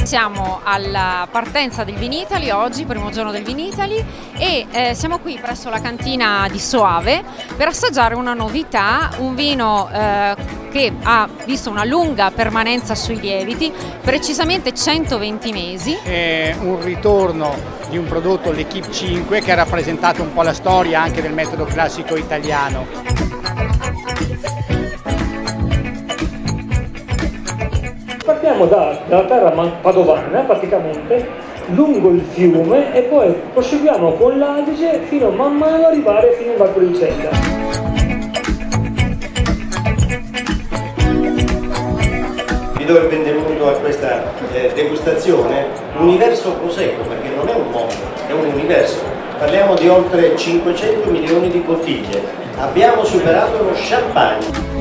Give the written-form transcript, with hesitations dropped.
Siamo alla partenza del Vinitaly oggi, primo giorno del Vinitaly, e siamo qui presso la cantina di Soave per assaggiare una novità, un vino che ha visto una lunga permanenza sui lieviti, precisamente 120 mesi. È un ritorno di un prodotto, l'Equipe 5, che ha rappresentato un po' la storia anche del metodo classico italiano. Partiamo dalla terra padovana praticamente, lungo il fiume, e poi proseguiamo con l'Adige fino a man mano arrivare fino in Valpolicella. Vi do il benvenuto a questa degustazione. L'universo Prosecco, perché non è un mondo, è un universo. Parliamo di oltre 500 milioni di bottiglie. Abbiamo superato lo champagne.